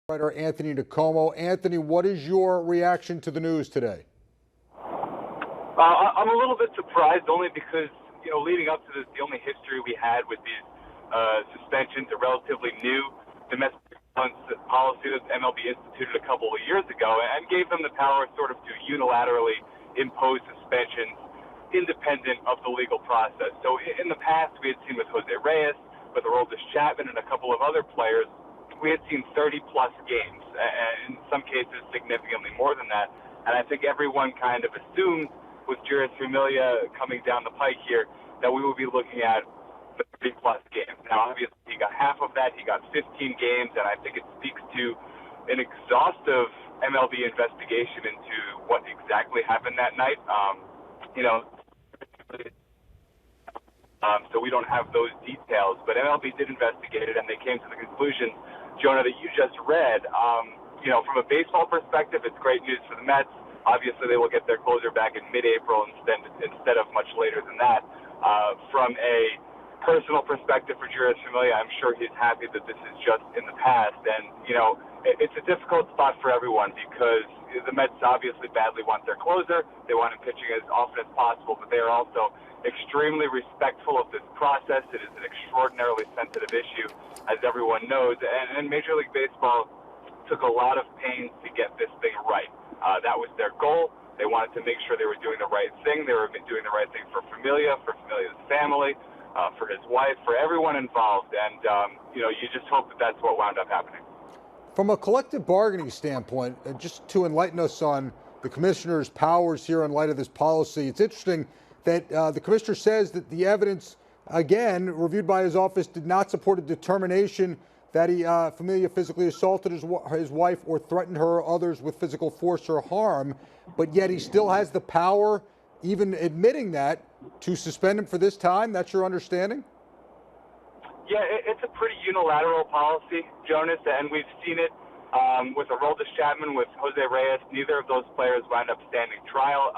Writer Anthony DiComo. Anthony, what is your reaction to the news today? I'm a little bit surprised, only because, leading up to this, the only history we had with these suspensions, a relatively new domestic violence policy that MLB instituted a couple of years ago and gave them the power sort of to unilaterally impose suspensions independent of the legal process. So in the past, we had seen with Jose Reyes, with Jeurys Chapman, and a couple of other players, we had seen 30-plus games, and in some cases significantly more than that. And I think everyone kind of assumed with Jeurys Familia coming down the pike here that we would be looking at 30-plus games. Now, obviously, he got half of that. He got 15 games, and I think it speaks to an exhaustive MLB investigation into what exactly happened that night. So we don't have those details, but MLB did investigate it, and they came to the conclusion, Jonah, that you just read. From a baseball perspective, it's great news for the Mets. Obviously, they will get their closer back in mid-April instead of much later than that. From a personal perspective for Jeurys Familia, I'm sure he's happy that this is just in the past. And, it's a difficult spot for everyone because the Mets obviously badly want their closer. They want him pitching as often as possible, but they are also extremely respectful of this process. It is an extraordinarily sensitive issue, as everyone knows. And Major League Baseball took a lot of pains to get this thing right. That was their goal. They wanted to make sure they were doing the right thing. They were doing the right thing for Familia's family, for his wife, for everyone involved. And, you just hope that that's what wound up happening. From a collective bargaining standpoint, just to enlighten us on the commissioner's powers here in light of this policy, it's interesting that the commissioner says that the evidence, again, reviewed by his office, did not support a determination that Familia physically assaulted his wife or threatened her or others with physical force or harm, but yet he still has the power, even admitting that, to suspend him for this time. That's your understanding? Yeah, it's a pretty unilateral policy, Jonas, and we've seen it with Jeurys Chapman, with Jose Reyes. Neither of those players wound up standing trial.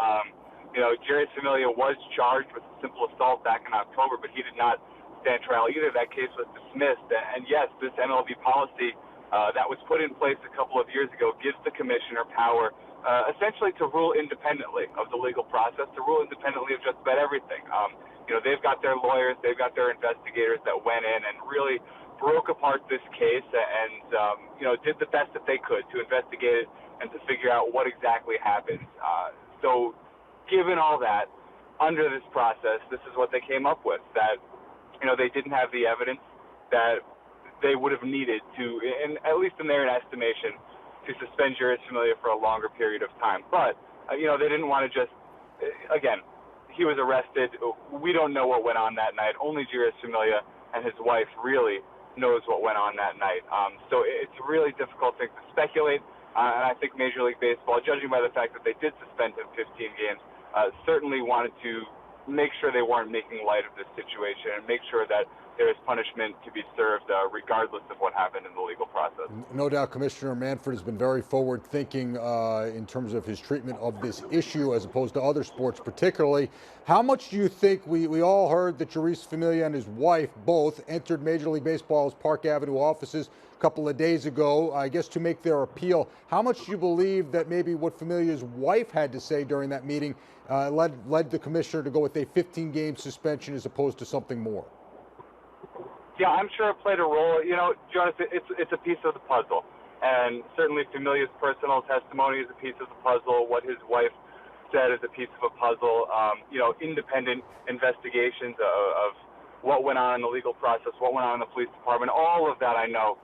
Jeurys Familia was charged with simple assault back in October, but he did not stand trial either. That case was dismissed. And yes, this MLB policy that was put in place a couple of years ago gives the commissioner power essentially to rule independently of the legal process, to rule independently of just about everything. They've got their lawyers, they've got their investigators that went in and really broke apart this case and, did the best that they could to investigate it and to figure out what exactly happened. So given all that, under this process, this is what they came up with, that, they didn't have the evidence that they would have needed to, at least in their estimation, to suspend Jeurys Familia for a longer period of time. But, they didn't want to just, again, he was arrested. We don't know what went on that night. Only Jeurys Familia and his wife really knows what went on that night. So it's a really difficult thing to speculate. And I think Major League Baseball, judging by the fact that they did suspend him 15 games, certainly wanted to make sure they weren't making light of this situation and make sure that there is punishment to be served regardless of what happened in the legal process. No doubt Commissioner Manfred has been very forward-thinking in terms of his treatment of this issue as opposed to other sports particularly. How much do you think, we all heard that Jeurys Familia and his wife both entered Major League Baseball's Park Avenue offices a couple of days ago, I guess to make their appeal. How much do you believe that maybe what Familia's wife had to say during that meeting led the commissioner to go with a 15-game suspension as opposed to something more? Yeah, I'm sure it played a role. Jonas, it's a piece of the puzzle. And certainly Familia's personal testimony is a piece of the puzzle. What his wife said is a piece of a puzzle. Independent investigations of what went on in the legal process, what went on in the police department, all of that I know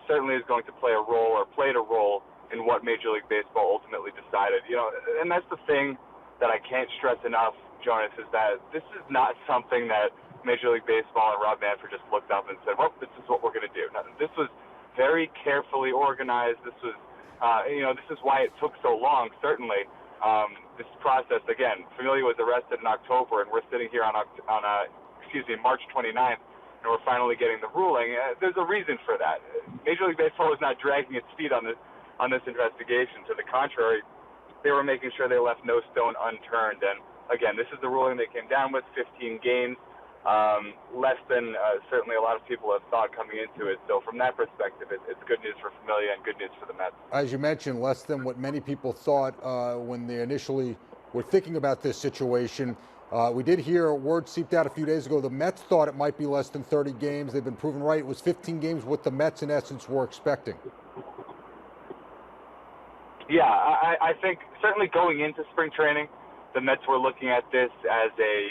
certainly is going to play a role or played a role in what Major League Baseball ultimately decided. And that's the thing that I can't stress enough, Jonas, is that this is not something that Major League Baseball and Rob Manfred just looked up and said, well, this is what we're going to do. Now, this was very carefully organized. This was, this is why it took so long, certainly. This process, again, Familia was arrested in October, and we're sitting here on March 29th, and we're finally getting the ruling. There's a reason for that. Major League Baseball was not dragging its feet on this investigation. To the contrary, they were making sure they left no stone unturned. And again, this is the ruling they came down with, 15 games. less than certainly a lot of people have thought coming into it. So from that perspective, it's good news for Familia and good news for the Mets. As you mentioned, less than what many people thought when they initially were thinking about this situation. We did hear word seeped out a few days ago. The Mets thought it might be less than 30 games. They've been proven right. It was 15 games, what the Mets, in essence, were expecting. Yeah, I think certainly going into spring training, the Mets were looking at this as a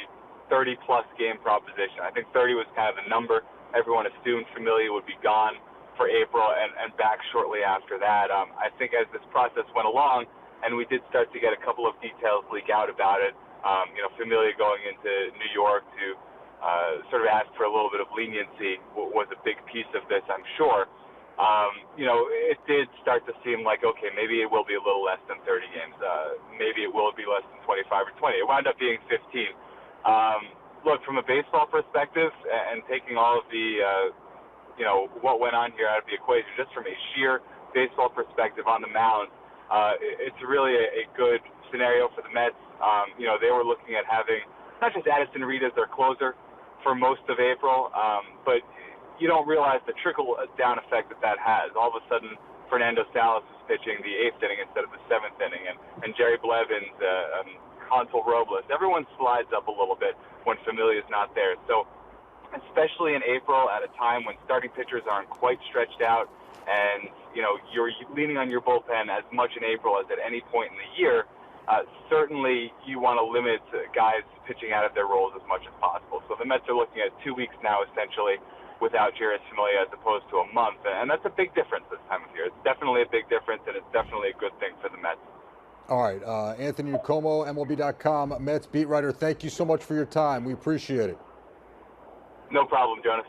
30-plus game proposition. I think 30 was kind of the number. Everyone assumed Familia would be gone for April and back shortly after that. I think as this process went along, and we did start to get a couple of details leak out about it, Familia going into New York to sort of ask for a little bit of leniency was a big piece of this, I'm sure. It did start to seem like, okay, maybe it will be a little less than 30 games. Maybe it will be less than 25 or 20. It wound up being 15. Look, from a baseball perspective, and taking all of the, what went on here out of the equation, just from a sheer baseball perspective on the mound, it's really a good scenario for the Mets. They were looking at having not just Addison Reed as their closer for most of April, but you don't realize the trickle-down effect that has. All of a sudden, Fernando Salas is pitching the 8th inning instead of the 7th inning, and Jerry Blevins, Consul Robles, everyone slides up a little bit when Familia is not there. So especially in April, at a time when starting pitchers aren't quite stretched out, and you're leaning on your bullpen as much in April as at any point in the year, certainly you want to limit guys pitching out of their roles as much as possible. So the Mets are looking at 2 weeks now, essentially, without Jeurys Familia as opposed to a month, and that's a big difference this time of year. It's definitely a big difference, and it's definitely a good thing for the Mets. All right, Anthony DiComo, MLB.com, Mets beat writer. Thank you so much for your time. We appreciate it. No problem, Jonas.